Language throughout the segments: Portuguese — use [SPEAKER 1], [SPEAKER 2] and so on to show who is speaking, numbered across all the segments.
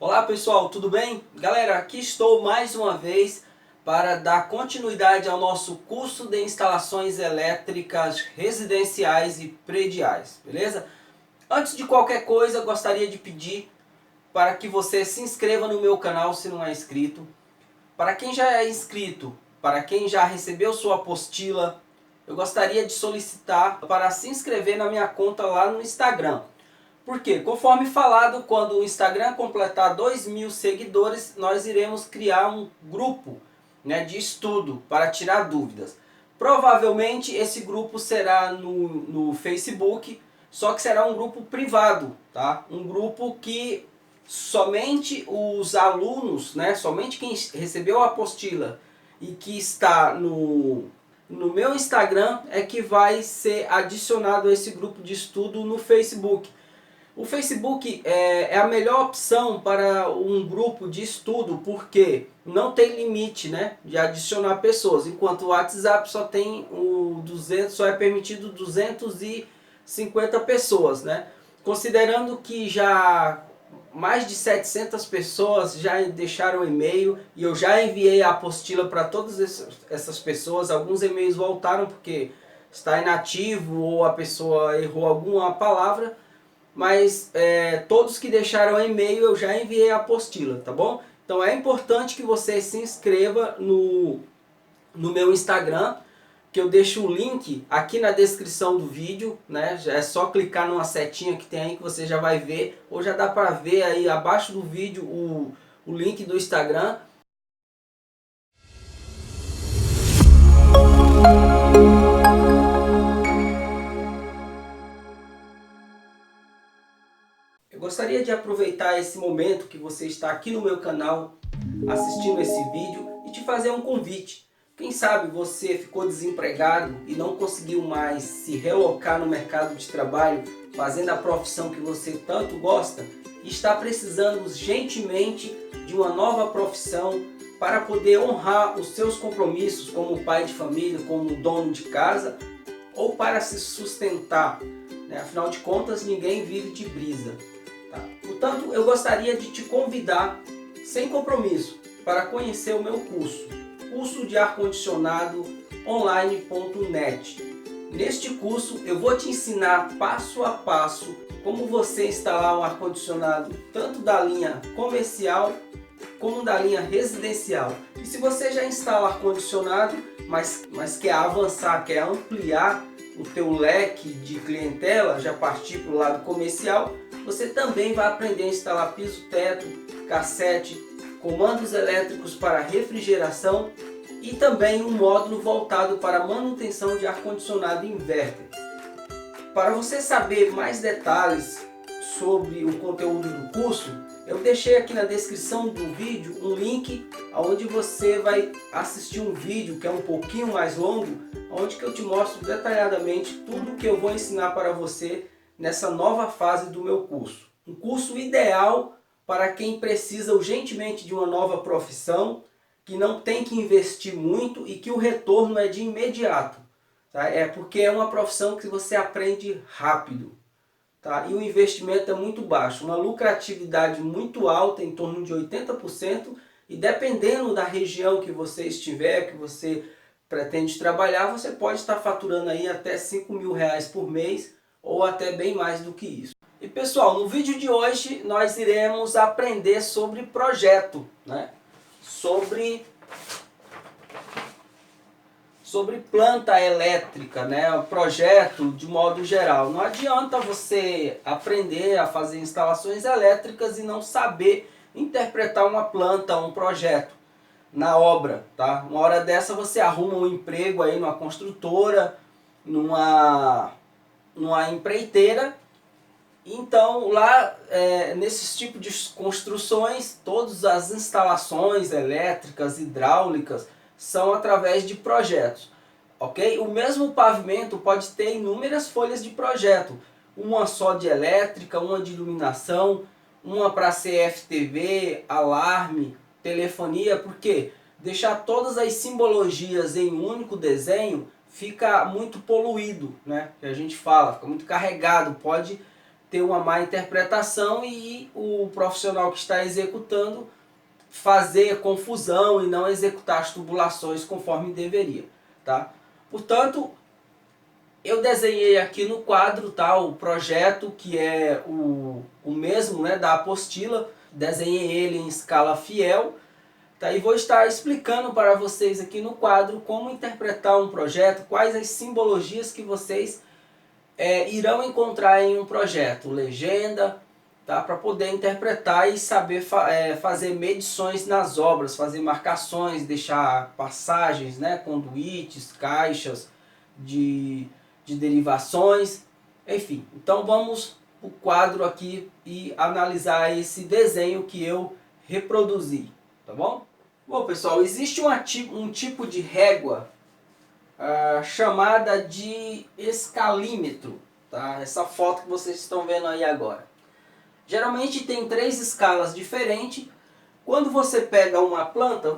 [SPEAKER 1] Olá pessoal, tudo bem? Galera, aqui estou mais uma vez para dar continuidade ao nosso curso de instalações elétricas residenciais e prediais, beleza? Antes de qualquer coisa, gostaria de pedir para que você se inscreva no meu canal se não é inscrito. Para quem já é inscrito, para quem já recebeu sua apostila, eu gostaria de solicitar para se inscrever na minha conta lá no Instagram. Porque, conforme falado, quando o Instagram completar 2.000 seguidores, nós iremos criar um grupo, de estudo para tirar dúvidas. Provavelmente esse grupo será no Facebook, só que será um grupo privado, tá? Um grupo que somente os alunos, somente quem recebeu a apostila e que está no meu Instagram é que vai ser adicionado a esse grupo de estudo no Facebook. O Facebook é a melhor opção para um grupo de estudo porque não tem limite, de adicionar pessoas, enquanto o WhatsApp só tem só é permitido 250 pessoas, Considerando que já mais de 700 pessoas já deixaram e-mail e eu já enviei a apostila para todas essas pessoas. Alguns e-mails voltaram porque está inativo ou a pessoa errou alguma palavra. Mas todos que deixaram e-mail eu já enviei a apostila, tá bom? Então é importante que você se inscreva no meu Instagram, que eu deixo o link aqui na descrição do vídeo, Já é só clicar numa setinha que tem aí que você já vai ver, ou já dá para ver aí abaixo do vídeo o link do Instagram. Eu gostaria de aproveitar esse momento que você está aqui no meu canal assistindo esse vídeo e te fazer um convite. Quem sabe você ficou desempregado e não conseguiu mais se relocar no mercado de trabalho fazendo a profissão que você tanto gosta e está precisando urgentemente de uma nova profissão para poder honrar os seus compromissos como pai de família, como dono de casa ou para se sustentar. Afinal de contas, ninguém vive de brisa. Portanto, eu gostaria de te convidar, sem compromisso, para conhecer o meu curso de ar-condicionado online.net. Neste curso eu vou te ensinar passo a passo como você instalar um ar-condicionado tanto da linha comercial como da linha residencial. E se você já instala ar-condicionado, mas quer avançar, quer ampliar o teu leque de clientela, já partir para o lado comercial, você também vai aprender a instalar piso-teto, cassete, comandos elétricos para refrigeração e também um módulo voltado para manutenção de ar-condicionado inverter. Para você saber mais detalhes sobre o conteúdo do curso, eu deixei aqui na descrição do vídeo um link onde você vai assistir um vídeo que é um pouquinho mais longo, onde que eu te mostro detalhadamente tudo que eu vou ensinar para você nessa nova fase do meu curso. Um curso ideal para quem precisa urgentemente de uma nova profissão, que não tem que investir muito e que o retorno é de imediato. Tá? É porque é uma profissão que você aprende rápido. Tá? E o investimento é muito baixo, uma lucratividade muito alta, em torno de 80%, e dependendo da região que você estiver, que você pretende trabalhar, você pode estar faturando aí até R$5.000 por mês, ou até bem mais do que isso. E pessoal, no vídeo de hoje nós iremos aprender sobre projeto, sobre planta elétrica, o projeto de modo geral. Não adianta você aprender a fazer instalações elétricas e não saber interpretar uma planta, um projeto na obra, tá? Uma hora dessa você arruma um emprego aí numa construtora, numa empreiteira. Então lá nesses tipos de construções, todas as instalações elétricas, hidráulicas são através de projetos, ok? O mesmo pavimento pode ter inúmeras folhas de projeto, uma só de elétrica, uma de iluminação, uma para CFTV, alarme, telefonia, porque deixar todas as simbologias em um único desenho fica muito poluído, que a gente fala, fica muito carregado, pode ter uma má interpretação e o profissional que está executando fazer confusão e não executar as tubulações conforme deveria, tá? Portanto, eu desenhei aqui no quadro, tá, o projeto que é o mesmo, né, da apostila, desenhei ele em escala fiel, tá, e vou estar explicando para vocês aqui no quadro como interpretar um projeto, quais as simbologias que vocês irão encontrar em um projeto, legenda, tá, para poder interpretar e saber fazer medições nas obras, fazer marcações, deixar passagens, né, conduítes, caixas de derivações, enfim. Então vamos para o quadro aqui e analisar esse desenho que eu reproduzi, tá bom? Bom pessoal, existe um tipo de régua chamada de escalímetro, tá? Essa foto que vocês estão vendo aí agora. Geralmente tem 3 escalas diferentes. Quando você pega uma planta,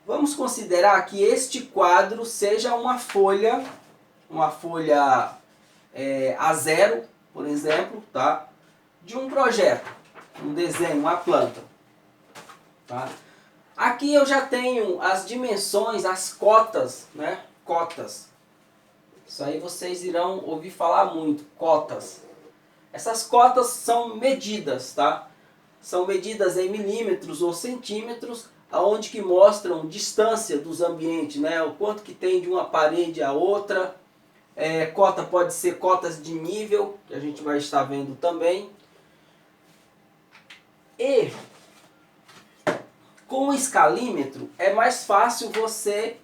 [SPEAKER 1] vamos considerar que este quadro seja uma folha A0, por exemplo, tá? De um projeto, um desenho, uma planta, tá? Aqui eu já tenho as dimensões, as cotas, né? Cotas. Isso aí vocês irão ouvir falar muito, cotas. Essas cotas são medidas, tá? São medidas em milímetros ou centímetros, aonde que mostram distância dos ambientes, né? O quanto que tem de uma parede a outra. Cota pode ser cotas de nível, que a gente vai estar vendo também. E com o escalímetro é mais fácil você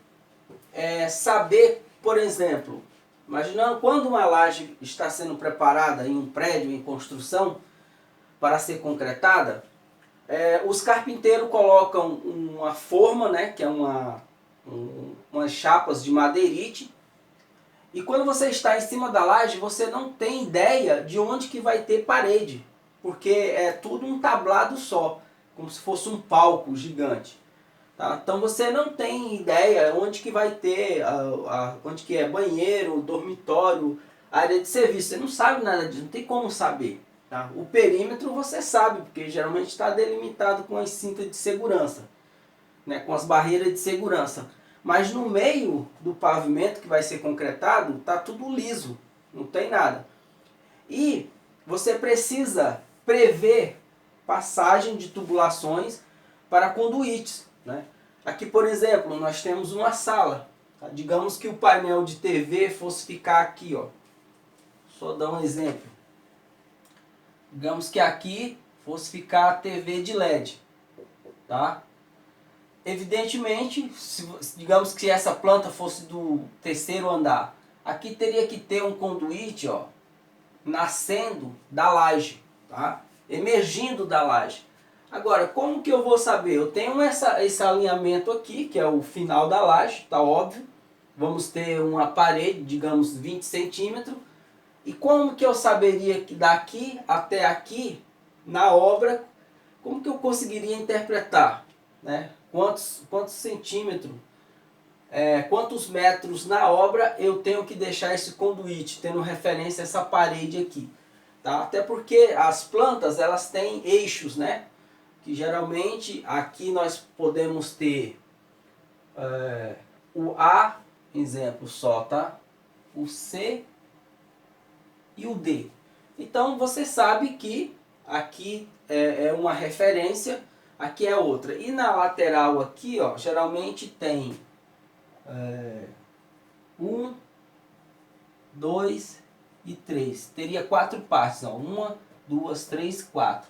[SPEAKER 1] saber, por exemplo, imaginando quando uma laje está sendo preparada em um prédio em construção para ser concretada, os carpinteiros colocam uma forma, né, que é umas chapas de madeirite, e quando você está em cima da laje você não tem ideia de onde que vai ter parede, porque é tudo um tablado só, como se fosse um palco gigante. Tá? Então você não tem ideia onde que vai ter, onde que é banheiro, dormitório, área de serviço. Você não sabe nada disso, não tem como saber. Tá? O perímetro você sabe, porque geralmente está delimitado com as cintas de segurança, né? Com as barreiras de segurança. Mas no meio do pavimento que vai ser concretado, está tudo liso, não tem nada. E você precisa prever passagem de tubulações para conduítes, né? Aqui, por exemplo, nós temos uma sala. Tá? Digamos que o painel de TV fosse ficar aqui, ó. Só dar um exemplo. Digamos que aqui fosse ficar a TV de LED, tá? Evidentemente, digamos que essa planta fosse do 3º andar, aqui teria que ter um conduíte, ó, nascendo da laje, tá? Emergindo da laje. Agora, como que eu vou saber? Eu tenho esse alinhamento aqui, que é o final da laje, tá óbvio. Vamos ter uma parede, digamos 20 centímetros. E como que eu saberia que daqui até aqui, na obra, como que eu conseguiria interpretar, né? Quantos centímetros, quantos metros na obra eu tenho que deixar esse conduíte, tendo referência a essa parede aqui. Tá? Até porque as plantas, elas têm eixos, né? Que geralmente aqui nós podemos ter o A, exemplo só, tá? O C e o D. Então você sabe que aqui é uma referência, aqui é outra. E na lateral aqui, ó, geralmente tem 1, 2 e 3. Teria 4 partes, ó. 1, 2, 3, 4.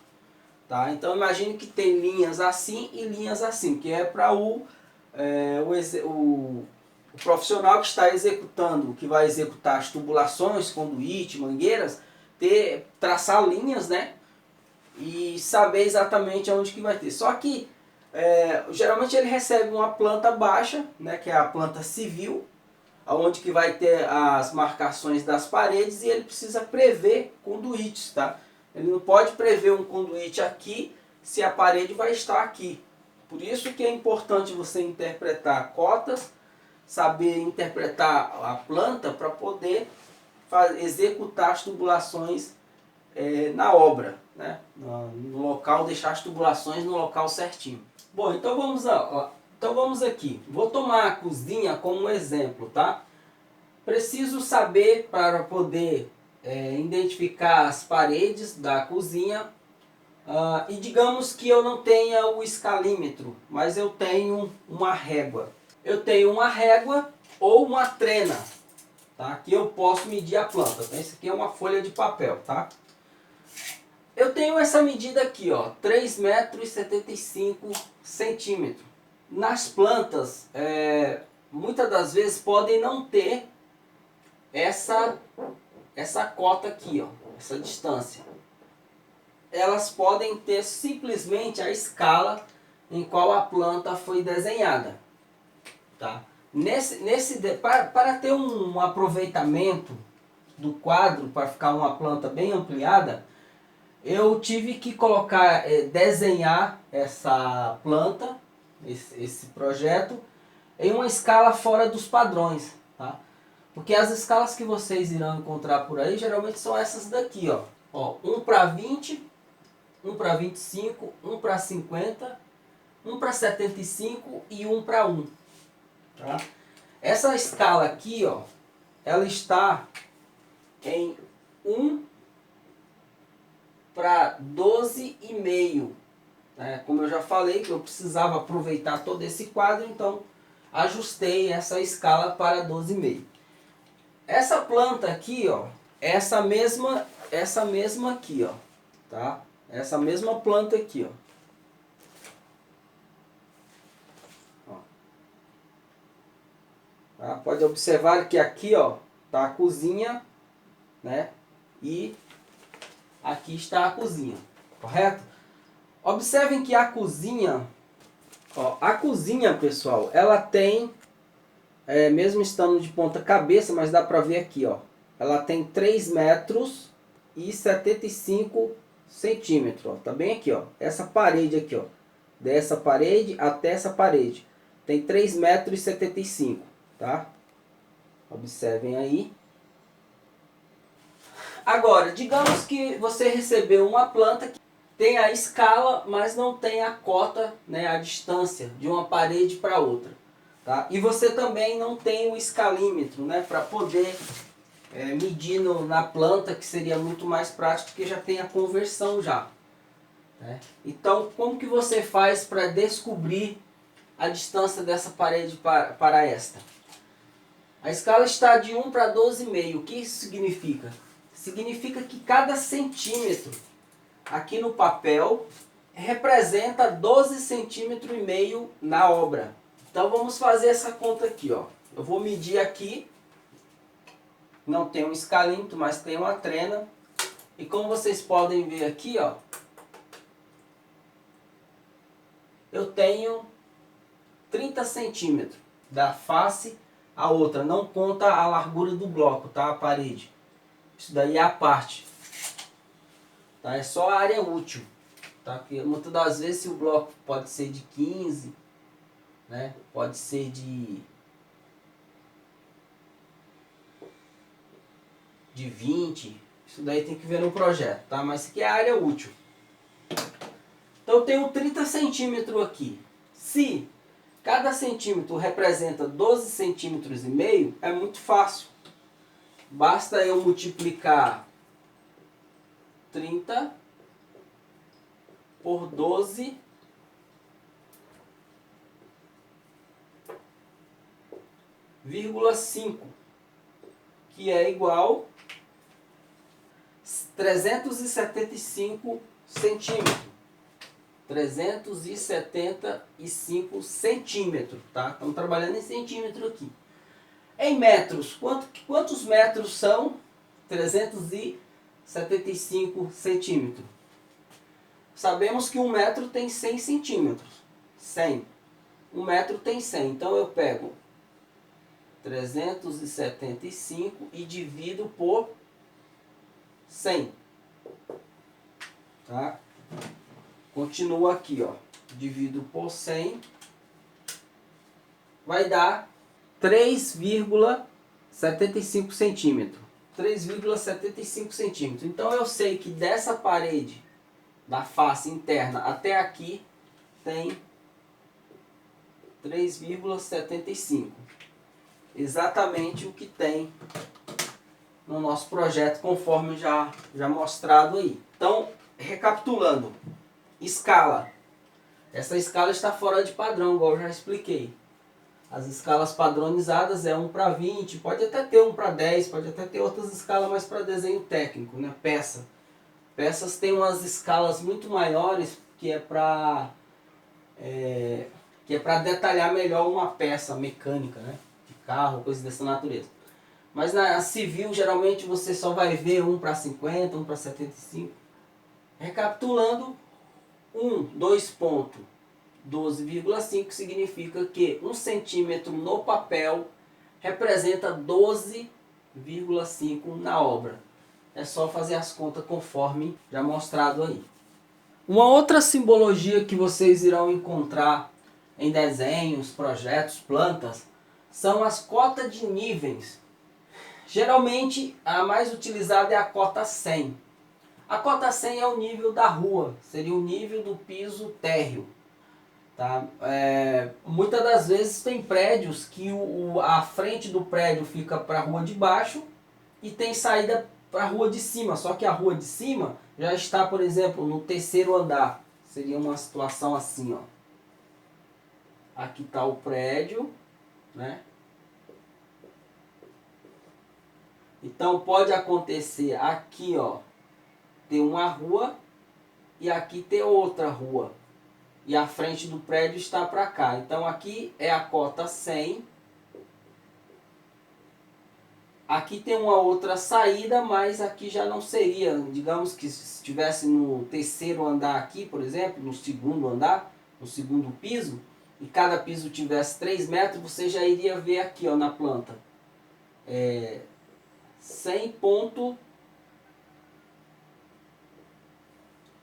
[SPEAKER 1] Tá? Então imagine que tem linhas assim e linhas assim, que é para o profissional que está executando, que vai executar as tubulações, conduíte, mangueiras, traçar linhas, né? E saber exatamente aonde que vai ter. Só que geralmente ele recebe uma planta baixa, né, que é a planta civil, onde que vai ter as marcações das paredes, e ele precisa prever conduítes, tá? Ele não pode prever um conduíte aqui se a parede vai estar aqui. Por isso que é importante você interpretar cotas, saber interpretar a planta para poder executar as tubulações na obra, né? No local, deixar as tubulações no local certinho. Bom, então vamos aqui. Vou tomar a cozinha como um exemplo, tá? Preciso saber para poder identificar as paredes da cozinha. E digamos que eu não tenha o escalímetro, mas eu tenho uma régua. Eu tenho uma régua ou uma trena, tá? Que eu posso medir a planta. Então, esse aqui é uma folha de papel, tá? Eu tenho essa medida aqui, ó, 3,75 centímetros. Nas plantas, muitas das vezes podem não ter essa cota aqui, ó, essa distância. Elas podem ter simplesmente a escala em qual a planta foi desenhada, tá? Para ter um aproveitamento do quadro, para ficar uma planta bem ampliada, eu tive que desenhar essa planta, esse projeto, em uma escala fora dos padrões, tá? Porque as escalas que vocês irão encontrar por aí geralmente são essas daqui, ó. 1 para 20, 1 para 25, 1 para 50, 1 para 75 e 1 para 1. Tá? Essa escala aqui, ó, ela está em 1 para 12,5. Né? Como eu já falei, que eu precisava aproveitar todo esse quadro, então ajustei essa escala para 12,5. Essa planta aqui, ó, essa mesma aqui, ó, tá? Essa mesma planta aqui, ó. Tá? Pode observar que aqui, ó, tá a cozinha, né? E aqui está a cozinha, correto? Observem que a cozinha, ó, pessoal, ela tem, mesmo estando de ponta cabeça, mas dá pra ver aqui, ó, ela tem 3,75 centímetros, ó, tá bem aqui, ó, essa parede aqui, ó, dessa parede até essa parede, tem 3,75 m, tá? Observem aí. Agora, digamos que você recebeu uma planta que tem a escala, mas não tem a cota, né, a distância de uma parede para outra, tá? E você também não tem o escalímetro, né, para poder medir na planta, que seria muito mais prático, porque já tem a conversão já, né? Então, como que você faz para descobrir a distância dessa parede para esta? A escala está de 1 para 12,5. O que isso significa? Significa que cada centímetro aqui no papel representa 12,5 centímetros na obra. Então vamos fazer essa conta aqui, ó. Eu vou medir aqui, não tem um escalímetro, mas tem uma trena. E como vocês podem ver aqui, ó, eu tenho 30 centímetros da face a outra. Não conta a largura do bloco, tá? A parede. Isso daí é a parte. Tá? É só a área útil. Tá? Porque muitas das vezes o bloco pode ser de 15, né? Pode ser de 20. Isso daí tem que ver no projeto, tá? Mas isso aqui é a área útil. Então eu tenho 30 centímetros aqui. Se cada centímetro representa 12,5 centímetros, é muito fácil. Basta eu multiplicar 30 por 12,5, que é igual a 375 centímetros. 375 centímetros, tá? Estamos trabalhando em centímetro aqui. Em metros, quantos metros são 375 centímetros? Sabemos que um metro tem 100 centímetros. 100. Um metro tem 100. Então eu pego 375 e divido por 100. Tá? Continua aqui, ó. Divido por 100. Vai dar 3,75 centímetros. 3,75 centímetros. Então eu sei que dessa parede, da face interna até aqui, tem 3,75. Exatamente o que tem no nosso projeto, conforme já mostrado aí. Então, recapitulando, escala. Essa escala está fora de padrão, igual eu já expliquei. As escalas padronizadas é 1:20, pode até ter 1:10, pode até ter outras escalas, mas para desenho técnico, né? Peças têm umas escalas muito maiores que é para detalhar melhor uma peça mecânica, né? De carro, coisa dessa natureza. Mas na civil, geralmente você só vai ver 1:50, 1:75. Recapitulando, 2,12,5 significa que 1 centímetro no papel representa 12,5 na obra. É só fazer as contas conforme já mostrado aí. Uma outra simbologia que vocês irão encontrar em desenhos, projetos, plantas, são as cotas de níveis. Geralmente a mais utilizada é a cota 100. A cota 100 é o nível da rua, seria o nível do piso térreo. Tá? Muitas das vezes tem prédios que a frente do prédio fica para a rua de baixo e tem saída para a rua de cima, só que a rua de cima já está, por exemplo, no 3º andar. Seria uma situação assim, ó. Aqui está o prédio, né? Então pode acontecer aqui, ó, ter uma rua e aqui ter outra rua. E a frente do prédio está para cá. Então aqui é a cota 100. Aqui tem uma outra saída, mas aqui já não seria. Digamos que se estivesse no 3º andar aqui, por exemplo, no 2º andar, no 2º piso, e cada piso tivesse 3 metros, você já iria ver aqui, ó, na planta. 100 ponto,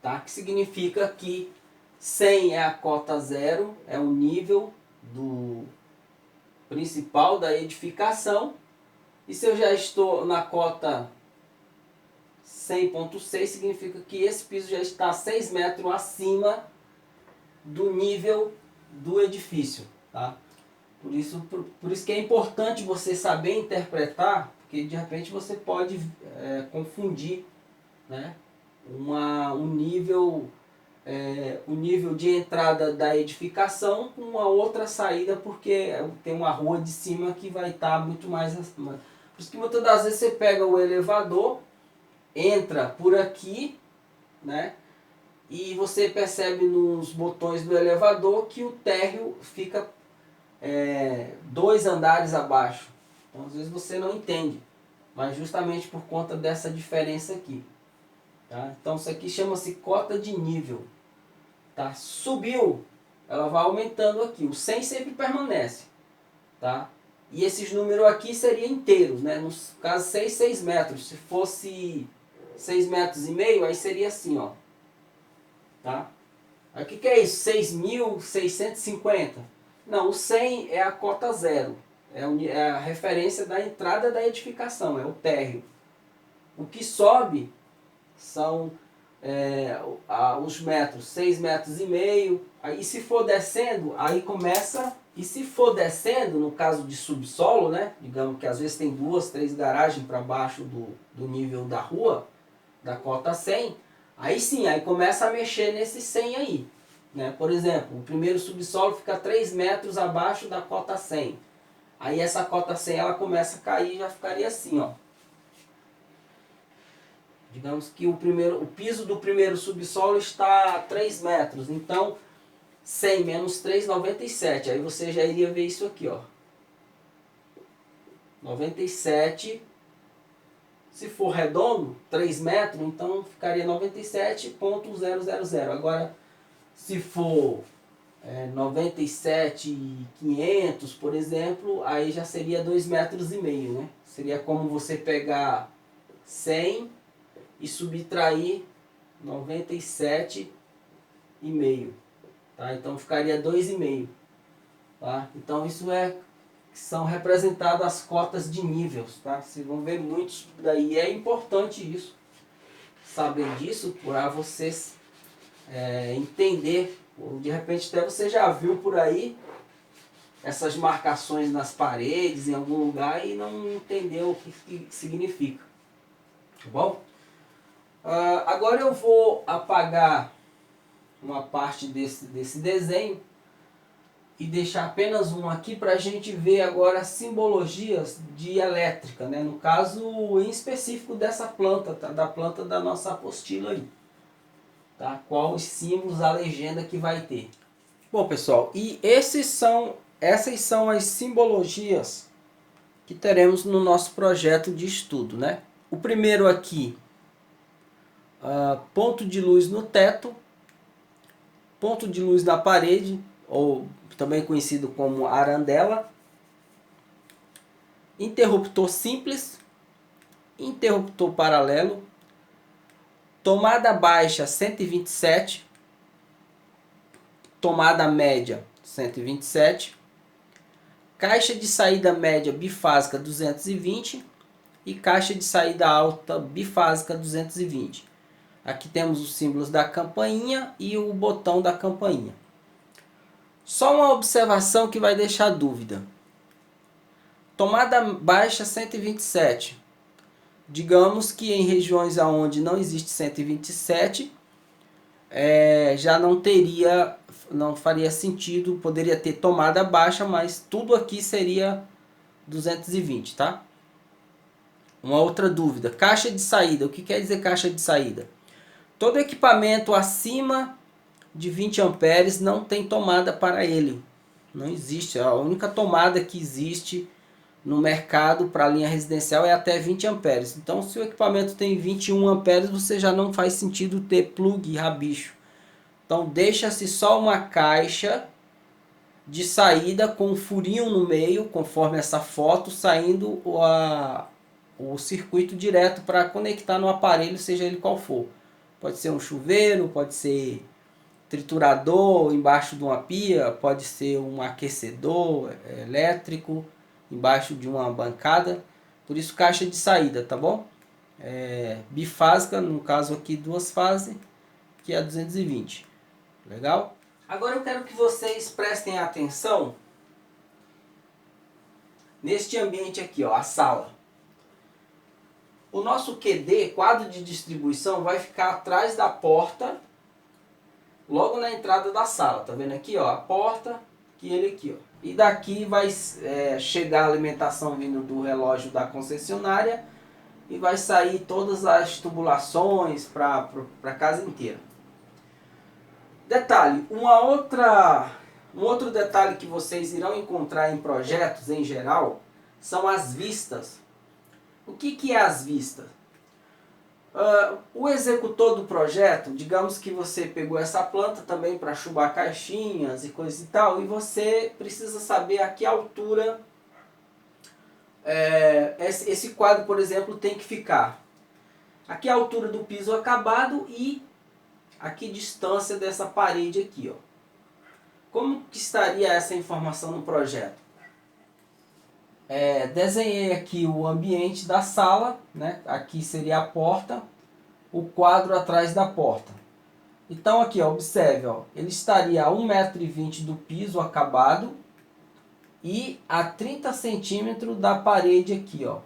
[SPEAKER 1] tá? Que significa que 100 é a cota 0, é o nível do principal da edificação. E se eu já estou na cota 100.6, significa que esse piso já está 6 metros acima do nível do edifício, tá? Por isso que é importante você saber interpretar, porque de repente você pode confundir, né? O nível de entrada da edificação com uma outra saída, porque tem uma rua de cima que vai estar muito mais acima. Por isso que muitas das vezes você pega o elevador, entra por aqui, né? E você percebe nos botões do elevador que o térreo fica 2 andares abaixo. Então às vezes você não entende, mas justamente por conta dessa diferença aqui. Tá? Então isso aqui chama-se cota de nível. Tá? Subiu, ela vai aumentando aqui. O 100 sempre permanece. Tá? E esses números aqui seriam inteiros. Né? No caso 6 metros. Se fosse 6,5 metros, aí seria assim. Ó. Tá? Aqui o que é isso? 6.650? Não, o 100 é a cota 0. É a referência da entrada da edificação. É o térreo. O que sobe são os metros, 6,5 metros. Aí se for descendo, aí começa. E se for descendo, no caso de subsolo, né? Digamos que às vezes tem 2, 3 garagens para baixo do nível da rua, da cota 100, aí sim, aí começa a mexer nesse 100 aí. Né? Por exemplo, o primeiro subsolo fica 3 metros abaixo da cota 100. Aí essa cota 100 ela começa a cair e já ficaria assim, ó. Digamos que o piso do primeiro subsolo está a 3 metros, então 100 menos 3, 97. Aí você já iria ver isso aqui, ó. 97, se for redondo, 3 metros, então ficaria 97,000. Agora, se for 97,500, por exemplo, aí já seria 2,5 metros, né? Seria como você pegar 100 e subtrair 97,5. Tá? Então ficaria 2,5. Tá? Então isso que são representadas as cotas de níveis, tá? Vocês vão ver muitos daí, é importante isso, saber disso, para vocês entender, ou de repente até você já viu por aí essas marcações nas paredes, em algum lugar, e não entendeu o que significa, tá bom? Agora eu vou apagar uma parte desse desenho e deixar apenas um aqui para a gente ver agora as simbologias de elétrica, né? No caso em específico dessa planta, tá? Da planta da nossa apostila aí, tá? Qual os símbolos, a legenda que vai ter. Bom, pessoal, e essas são as simbologias que teremos no nosso projeto de estudo, né? O primeiro aqui, ponto de luz no teto, ponto de luz na parede, ou também conhecido como arandela, interruptor simples, interruptor paralelo, tomada baixa 127, tomada média 127, caixa de saída média bifásica 220 e caixa de saída alta bifásica 220. Aqui temos os símbolos da campainha e o botão da campainha. Só uma observação que vai deixar dúvida. Tomada baixa 127. Digamos que em regiões onde não existe 127, já não faria sentido, poderia ter tomada baixa, mas tudo aqui seria 220, tá? Uma outra dúvida, caixa de saída. O que quer dizer caixa de saída? Todo equipamento acima de 20 amperes não tem tomada para ele. Não existe. A única tomada que existe no mercado para a linha residencial é até 20 amperes. Então, se o equipamento tem 21 amperes, você já não faz sentido ter plug e rabicho. Então, deixa-se só uma caixa de saída com um furinho no meio, conforme essa foto, saindo o circuito direto para conectar no aparelho, seja ele qual for. Pode ser um chuveiro, pode ser triturador embaixo de uma pia, pode ser um aquecedor elétrico embaixo de uma bancada. Por isso caixa de saída, tá bom? Bifásica, no caso aqui duas fases, que é a 220. Legal? Agora eu quero que vocês prestem atenção neste ambiente aqui, ó, a sala. O nosso QD, quadro de distribuição, vai ficar atrás da porta, logo na entrada da sala. Tá vendo aqui, ó, a porta, que ele aqui, ó. E daqui vai chegar a alimentação vindo do relógio da concessionária e vai sair todas as tubulações para a casa inteira. Detalhe, um outro detalhe que vocês irão encontrar em projetos em geral são as vistas. O que é as vistas? O executor do projeto, digamos que você pegou essa planta também para chubar caixinhas e coisa e tal, e você precisa saber a que altura esse quadro, por exemplo, tem que ficar. A que altura do piso acabado e a que distância dessa parede aqui, ó. Como que estaria essa informação no projeto? Desenhei aqui o ambiente da sala, né? Aqui seria a porta, o quadro atrás da porta. Então aqui, ó, observe, ó, ele estaria a 1,20 m do piso acabado e a 30 centímetros da parede aqui, ó.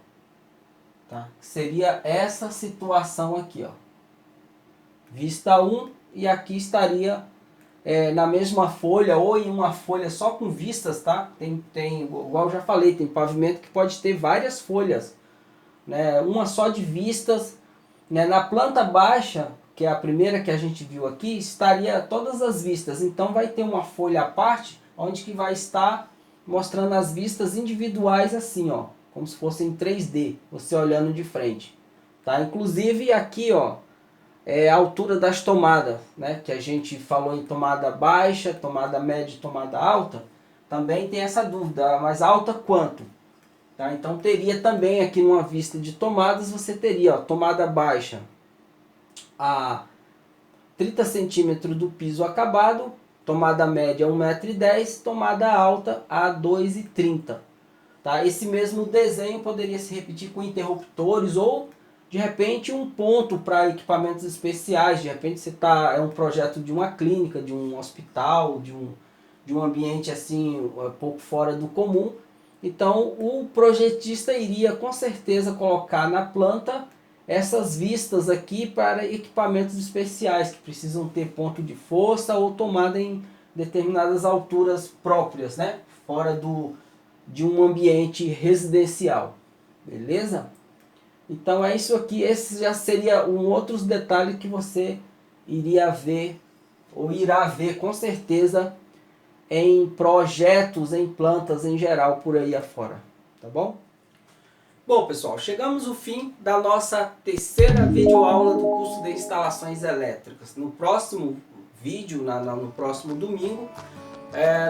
[SPEAKER 1] Tá? Seria essa situação aqui, ó. Vista 1, e aqui estaria na mesma folha ou em uma folha só com vistas, tá? Igual eu já falei, tem pavimento que pode ter várias folhas, né? Uma só de vistas, né? Na planta baixa, que é a primeira que a gente viu aqui, estaria todas as vistas. Então vai ter uma folha à parte, onde que vai estar mostrando as vistas individuais assim, ó, como se fosse em 3D, você olhando de frente, tá? Inclusive aqui, ó, a altura das tomadas, né? Que a gente falou em tomada baixa, tomada média e tomada alta. Também tem essa dúvida, mas alta quanto? Tá? Então teria também aqui numa vista de tomadas, você teria, ó, tomada baixa a 30 centímetros do piso acabado, tomada média 1,10 m, tomada alta a 2,30 m. Tá? Esse mesmo desenho poderia se repetir com interruptores ou de repente um ponto para equipamentos especiais. De repente você é um projeto de uma clínica, de um hospital, de um ambiente assim um pouco fora do comum. Então o projetista iria com certeza colocar na planta essas vistas aqui para equipamentos especiais que precisam ter ponto de força ou tomada em determinadas alturas próprias, né? Fora de um ambiente residencial, beleza? Então é isso aqui, esse já seria um outros detalhe que você iria ver ou irá ver com certeza em projetos, em plantas em geral por aí afora, tá bom? Bom pessoal, chegamos ao fim da nossa terceira videoaula do curso de instalações elétricas. No próximo vídeo, no próximo domingo,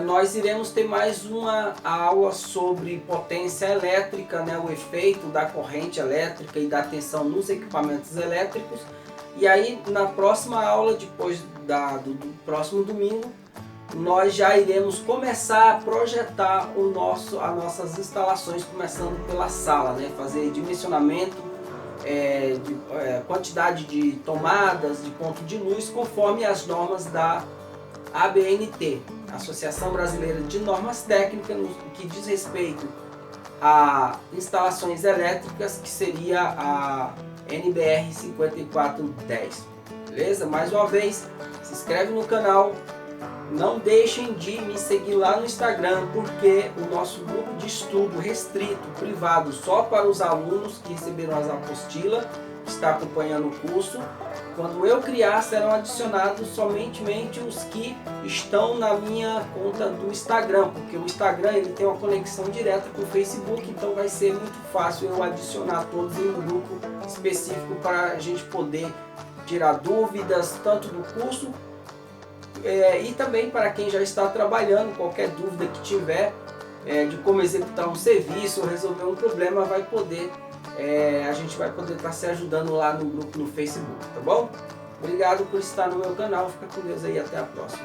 [SPEAKER 1] nós iremos ter mais uma aula sobre potência elétrica, né, o efeito da corrente elétrica e da tensão nos equipamentos elétricos. E aí na próxima aula, depois do próximo domingo, nós já iremos começar a projetar as nossas instalações, começando pela sala, né? Fazer dimensionamento, quantidade de tomadas, de ponto de luz, conforme as normas da ABNT, Associação Brasileira de Normas Técnicas, no que diz respeito a instalações elétricas, que seria a NBR 5410. Beleza? Mais uma vez, se inscreve no canal. Não deixem de me seguir lá no Instagram, porque o nosso grupo de estudo restrito, privado, só para os alunos que receberam as apostilas, que está acompanhando o curso, quando eu criar serão adicionados somente os que estão na minha conta do Instagram, porque o Instagram ele tem uma conexão direta com o Facebook, então vai ser muito fácil eu adicionar todos em um grupo específico para a gente poder tirar dúvidas, tanto do curso, e também para quem já está trabalhando, qualquer dúvida que tiver de como executar um serviço ou resolver um problema, a gente vai poder estar se ajudando lá no grupo no Facebook, tá bom? Obrigado por estar no meu canal, fica com Deus aí, até a próxima.